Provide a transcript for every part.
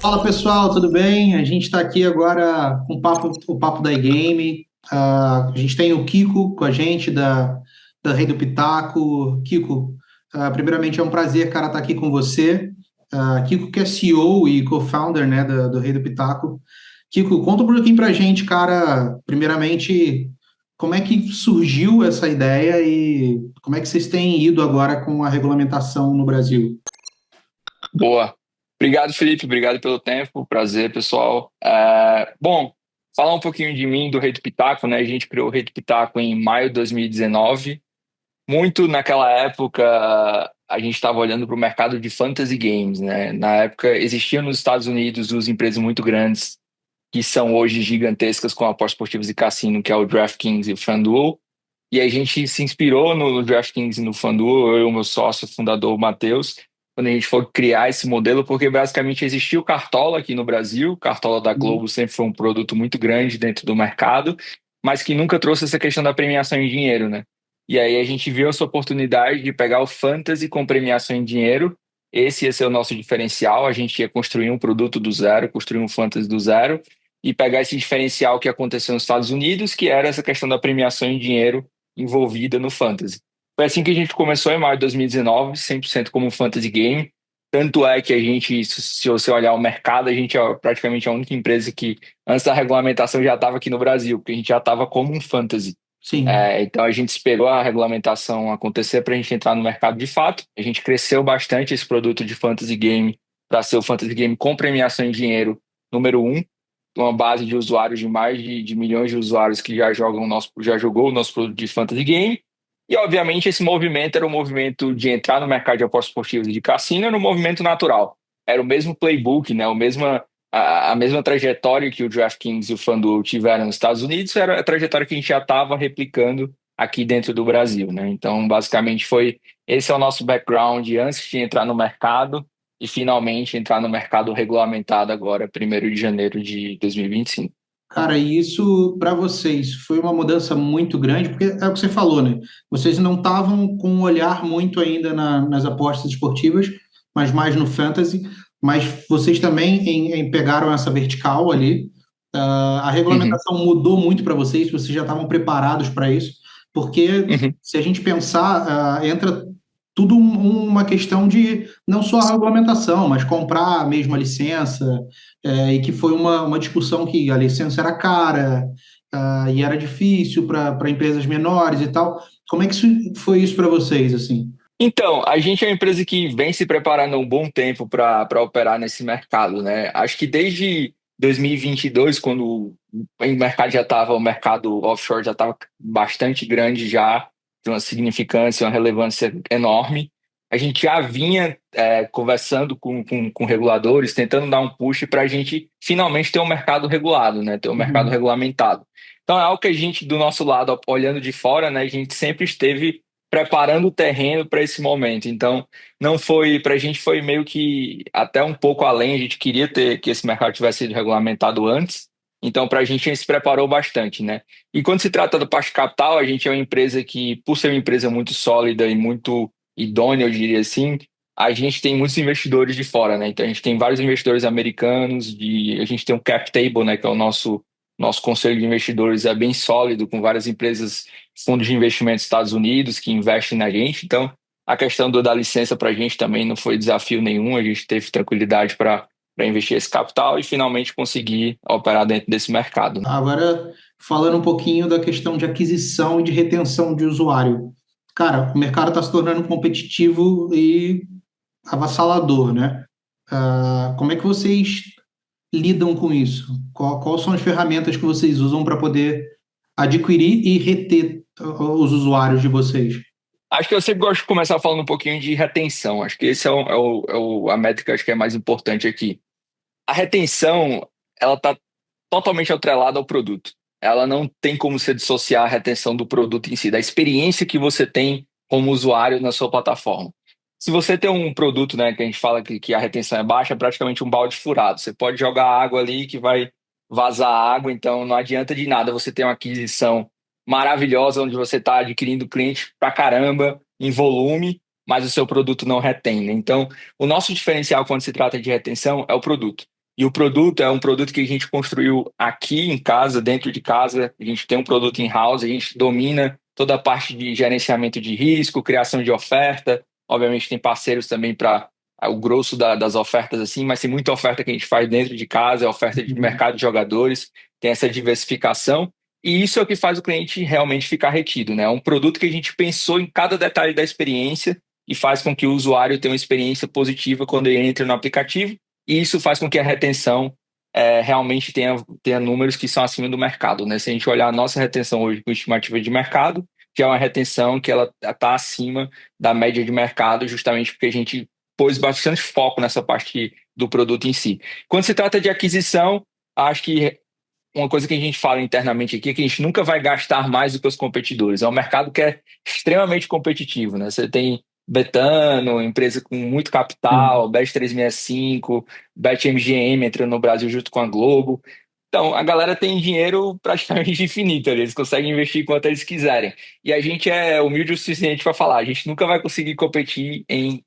Fala pessoal, tudo bem? A gente está aqui agora com o papo da iGame. A gente tem o Kiko com a gente da Rei do Pitaco. Kiko, primeiramente é um prazer, cara, estar aqui com você. Kiko que é CEO e co-founder, né, do Rei do Pitaco. Kiko, conta um pouquinho pra gente, cara, primeiramente, como é que surgiu essa ideia e como é que vocês têm ido agora com a regulamentação no Brasil? Boa. Obrigado, Felipe. Obrigado pelo tempo. Prazer, pessoal. Bom, falar um pouquinho de mim, do Rei do Pitaco, né? A gente criou o Rei do Pitaco em maio de 2019. Muito naquela época, a gente estava olhando para o mercado de fantasy games, né? Na época, existiam nos Estados Unidos duas empresas muito grandes, que são hoje gigantescas com apostas esportivas e cassino, que é o DraftKings e o FanDuel. E a gente se inspirou no DraftKings e no FanDuel, eu e o meu sócio fundador, o Matheus, quando a gente foi criar esse modelo, porque basicamente existia o Cartola aqui no Brasil, o Cartola da Globo sempre foi um produto muito grande dentro do mercado, mas que nunca trouxe essa questão da premiação em dinheiro, né? E aí a gente viu essa oportunidade de pegar o Fantasy com premiação em dinheiro. Esse ia ser o nosso diferencial, a gente ia construir um produto do zero, construir um Fantasy do zero, e pegar esse diferencial que aconteceu nos Estados Unidos, que era essa questão da premiação em dinheiro envolvida no Fantasy. Foi assim que a gente começou em maio de 2019, 100% como um Fantasy Game. Tanto é que a gente, se você olhar o mercado, a gente é praticamente a única empresa que, antes da regulamentação, já estava aqui no Brasil, porque a gente já estava como um Fantasy. Sim. Então a gente esperou a regulamentação acontecer para a gente entrar no mercado de fato. A gente cresceu bastante esse produto de Fantasy Game para ser o Fantasy Game com premiação em dinheiro número um, uma base de usuários de mais de milhões de usuários que já jogou o nosso produto de fantasy game. E, obviamente, esse movimento era o movimento de entrar no mercado de apostas esportivas e de cassino, era um movimento natural. Era o mesmo playbook, né? A mesma trajetória que o DraftKings e o FanDuel tiveram nos Estados Unidos, era a trajetória que a gente já estava replicando aqui dentro do Brasil, né? Então, basicamente, esse é o nosso background antes de entrar no mercado e finalmente entrar no mercado regulamentado agora, 1º de janeiro de 2025. Cara, e isso para vocês foi uma mudança muito grande, porque é o que você falou, né? Vocês não estavam com um olhar muito ainda nas apostas esportivas, mas mais no fantasy, mas vocês também pegaram essa vertical ali. A Uhum, regulamentação mudou muito para vocês já estavam preparados para isso, porque uhum, se a gente pensar, entra tudo uma questão de não só a regulamentação, mas comprar mesmo a licença, e que foi uma discussão que a licença era cara, e era difícil para empresas menores e tal. Como é que foi isso para vocês, assim? Então, a gente é uma empresa que vem se preparando há um bom tempo para operar nesse mercado, né? Acho que desde 2022, quando o mercado offshore já estava bastante grande já, de uma significância, uma relevância enorme, a gente já vinha conversando com reguladores, tentando dar um push para a gente finalmente ter um mercado regulado, né? Ter um mercado Uhum. regulamentado. Então, é algo que a gente, do nosso lado, olhando de fora, né, a gente sempre esteve preparando o terreno para esse momento. Então, não foi, para a gente foi meio que até um pouco além, a gente queria ter que esse mercado tivesse sido regulamentado antes. Então, para a gente se preparou bastante, né? E quando se trata do parte capital, a gente é uma empresa que, por ser uma empresa muito sólida e muito idônea, eu diria assim, a gente tem muitos investidores de fora, né? Então, a gente tem vários investidores americanos, a gente tem um cap table, né, que é o nosso conselho de investidores é bem sólido, com várias empresas, fundos de investimento dos Estados Unidos que investem na gente. Então, a questão da licença para a gente também não foi desafio nenhum, a gente teve tranquilidade para investir esse capital e finalmente conseguir operar dentro desse mercado. Agora, falando um pouquinho da questão de aquisição e de retenção de usuário. Cara, o mercado está se tornando competitivo e avassalador, né? Como é que vocês lidam com isso? Quais são as ferramentas que vocês usam para poder adquirir e reter os usuários de vocês? Acho que eu sempre gosto de começar falando um pouquinho de retenção. Acho que esse a métrica acho que é mais importante aqui. A retenção, ela está totalmente atrelada ao produto. Ela não tem como se dissociar a retenção do produto em si, da experiência que você tem como usuário na sua plataforma. Se você tem um produto, né, que a gente fala que a retenção é baixa, é praticamente um balde furado. Você pode jogar água ali que vai vazar água, então não adianta de nada você ter uma aquisição maravilhosa onde você está adquirindo cliente pra caramba em volume, mas o seu produto não retém, né? Então, o nosso diferencial quando se trata de retenção é o produto. E o produto é um produto que a gente construiu aqui em casa, dentro de casa. A gente tem um produto in-house, a gente domina toda a parte de gerenciamento de risco, criação de oferta. Obviamente tem parceiros também para o grosso das ofertas assim, mas tem muita oferta que a gente faz dentro de casa, é oferta de Uhum. mercado de jogadores, tem essa diversificação. E isso é o que faz o cliente realmente ficar retido, né? É um produto que a gente pensou em cada detalhe da experiência e faz com que o usuário tenha uma experiência positiva quando ele entra no aplicativo e isso faz com que a retenção realmente tenha números que são acima do mercado, né? Se a gente olhar a nossa retenção hoje com estimativa de mercado, que é uma retenção que ela está acima da média de mercado, justamente porque a gente pôs bastante foco nessa parte do produto em si. Quando se trata de aquisição, acho que uma coisa que a gente fala internamente aqui é que a gente nunca vai gastar mais do que os competidores. É um mercado que é extremamente competitivo, né? Você tem Betano, empresa com muito Sim. capital, Bet365, BetMGM entrando no Brasil junto com a Globo. Então, a galera tem dinheiro praticamente infinito ali, eles conseguem investir quanto eles quiserem. E a gente é humilde o suficiente para falar, a gente nunca vai conseguir competir em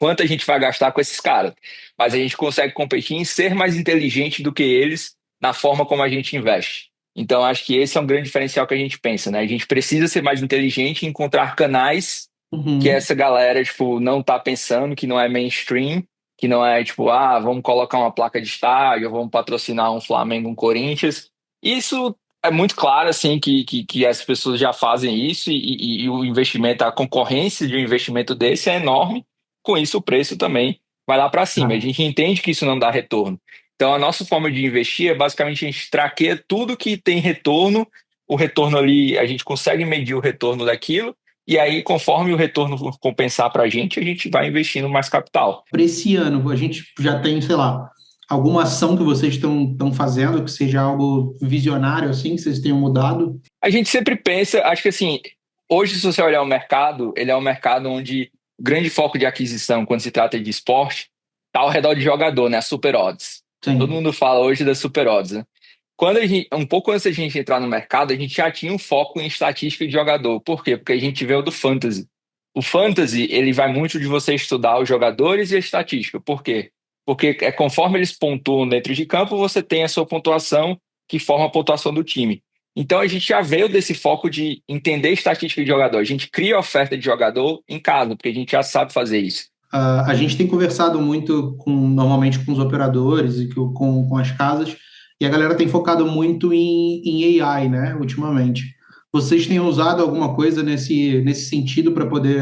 quanto a gente vai gastar com esses caras, mas a gente consegue competir em ser mais inteligente do que eles na forma como a gente investe. Então, acho que esse é um grande diferencial que a gente pensa, né? A gente precisa ser mais inteligente e encontrar canais que Uhum. essa galera, tipo, não tá pensando, que não é mainstream, que não é, tipo, ah, vamos colocar uma placa de estádio, vamos patrocinar um Flamengo, um Corinthians. Isso é muito claro, assim, que as pessoas já fazem isso e o investimento, a concorrência de um investimento desse é enorme. Com isso, o preço também vai lá para cima. A Ah. gente entende que isso não dá retorno. Então, a nossa forma de investir é basicamente a gente traqueia tudo que tem retorno. O retorno ali, a gente consegue medir o retorno daquilo, e aí, conforme o retorno compensar para a gente vai investindo mais capital. Para esse ano, a gente já tem, sei lá, alguma ação que vocês estão fazendo que seja algo visionário, assim, que vocês tenham mudado? A gente sempre pensa, acho que assim, hoje, se você olhar o mercado, ele é um mercado onde o grande foco de aquisição, quando se trata de esporte, está ao redor de jogador, né? A Super Odds. Todo Sim. mundo fala hoje da Super Odds, né? Quando um pouco antes da gente entrar no mercado, a gente já tinha um foco em estatística de jogador. Por quê? Porque a gente veio do fantasy. O fantasy, ele vai muito de você estudar os jogadores e a estatística. Por quê? Porque é conforme eles pontuam dentro de campo, você tem a sua pontuação que forma a pontuação do time. Então a gente já veio desse foco de entender estatística de jogador. A gente cria oferta de jogador em casa, porque a gente já sabe fazer isso. A gente tem conversado muito normalmente com os operadores e com as casas, e a galera tem focado muito em AI, né, ultimamente. Vocês têm usado alguma coisa nesse sentido para poder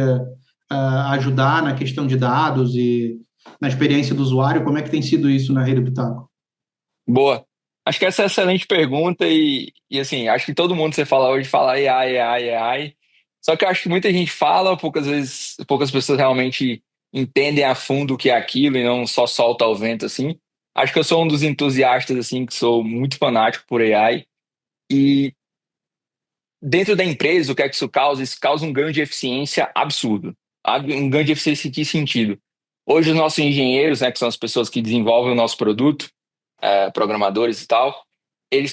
ajudar na questão de dados e na experiência do usuário? Como é que tem sido isso na Rede do Pitaco? Boa. Acho que essa é uma excelente pergunta e assim, acho que todo mundo você fala hoje fala AI, AI, AI. Só que eu acho que muita gente fala, poucas vezes, poucas pessoas realmente entendem a fundo o que é aquilo e não só solta ao vento assim. Acho que eu sou um dos entusiastas assim que sou muito fanático por AI e dentro da empresa o que é que isso causa? Isso causa um ganho de eficiência absurdo. Um ganho de eficiência em que sentido? Hoje os nossos engenheiros, né, que são as pessoas que desenvolvem o nosso produto, programadores e tal,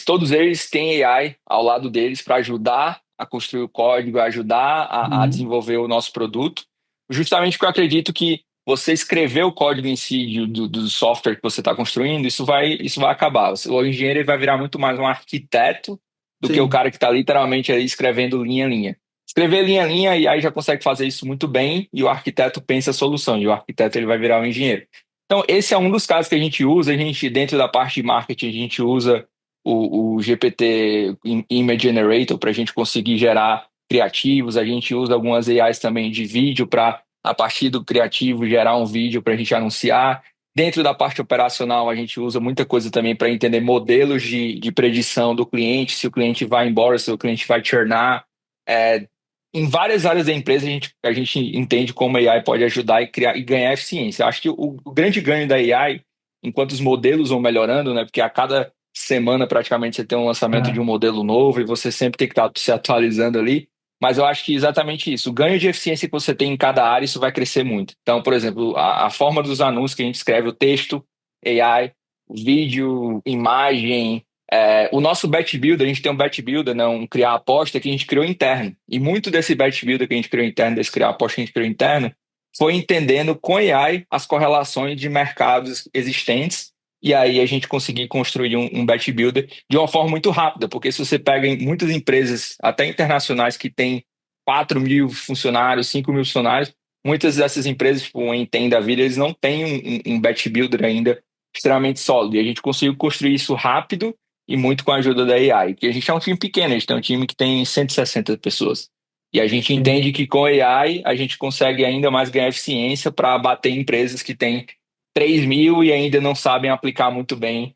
todos eles têm AI ao lado deles para ajudar a construir o código, ajudar a Uhum. desenvolver o nosso produto, justamente porque eu acredito que você escrever o código em si do software que você está construindo, isso vai acabar. O engenheiro ele vai virar muito mais um arquiteto do que o Sim. cara que está literalmente ali escrevendo linha a linha. Escrever linha a linha e aí já consegue fazer isso muito bem e o arquiteto pensa a solução e o arquiteto ele vai virar um engenheiro. Então, esse é um dos casos que a gente usa. A gente, dentro da parte de marketing, a gente usa o GPT Image Generator para a gente conseguir gerar criativos. A gente usa algumas AIs também de vídeo para, a partir do criativo, gerar um vídeo para a gente anunciar. Dentro da parte operacional, a gente usa muita coisa também para entender modelos de predição do cliente, se o cliente vai embora, se o cliente vai churnar. É, em várias áreas da empresa, a gente entende como a AI pode ajudar e criar e ganhar eficiência. Eu acho que o grande ganho da AI, enquanto os modelos vão melhorando, né? Porque a cada semana praticamente você tem um lançamento de um É. modelo novo e você sempre tem que estar se atualizando ali. Mas eu acho que exatamente isso. O ganho de eficiência que você tem em cada área, isso vai crescer muito. Então, por exemplo, a forma dos anúncios que a gente escreve, o texto, AI, o vídeo, imagem, o nosso Bet Builder, a gente tem um Bet Builder, né, um criar aposta que a gente criou interno. E muito desse Bet Builder que a gente criou interno, desse criar aposta que a gente criou interno, foi entendendo com AI as correlações de mercados existentes e aí a gente conseguir construir um batch builder de uma forma muito rápida, porque se você pega em muitas empresas, até internacionais, que têm 4.000 funcionários, 5.000 funcionários, muitas dessas empresas, tipo o Enten da vida, eles não têm um batch builder ainda extremamente sólido, e a gente conseguiu construir isso rápido e muito com a ajuda da AI, que a gente é um time pequeno, a gente tem um time que tem 160 pessoas. E a gente entende que com AI a gente consegue ainda mais ganhar eficiência para bater em empresas que têm 3.000 e ainda não sabem aplicar muito bem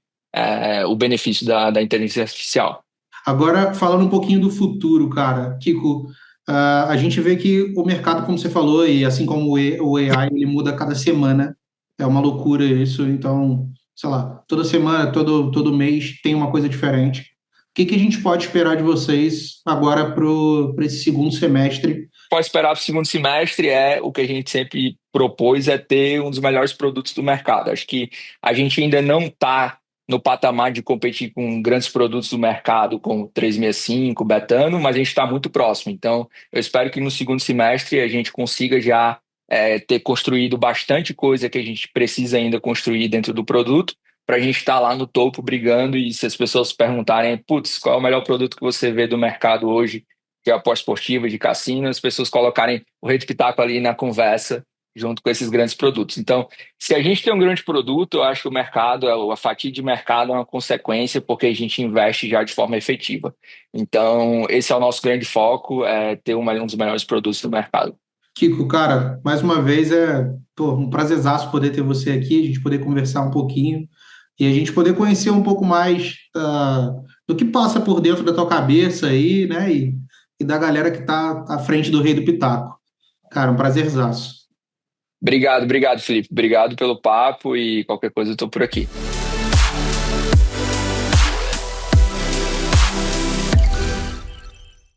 o benefício da inteligência artificial. Agora, falando um pouquinho do futuro, cara, Kiko, a gente vê que o mercado, como você falou, e assim como o AI, ele muda a cada semana. É uma loucura isso. Então, sei lá, toda semana, todo mês tem uma coisa diferente. O que que a gente pode esperar de vocês agora para esse segundo semestre? Pode esperar para o segundo semestre é o que a gente sempre propôs, é ter um dos melhores produtos do mercado. Acho que a gente ainda não está no patamar de competir com grandes produtos do mercado, como 365, Betano, mas a gente está muito próximo. Então, eu espero que no segundo semestre a gente consiga já ter construído bastante coisa que a gente precisa ainda construir dentro do produto, para a gente estar lá no topo brigando. E se as pessoas perguntarem, putz, qual é o melhor produto que você vê do mercado hoje, que é a pós-esportiva de cassino, as pessoas colocarem o Rede Pitaco ali na conversa junto com esses grandes produtos. Então, se a gente tem um grande produto, eu acho que o mercado, a fatia de mercado é uma consequência, porque a gente investe já de forma efetiva. Então, esse é o nosso grande foco, é ter um dos melhores produtos do mercado. Kiko, cara, mais uma vez pô, um prazerzaço poder ter você aqui, a gente poder conversar um pouquinho e a gente poder conhecer um pouco mais do que passa por dentro da tua cabeça aí, né? E da galera que está à frente do Rei do Pitaco. Cara, um prazerzaço. Obrigado, Felipe. Obrigado pelo papo e qualquer coisa eu estou por aqui.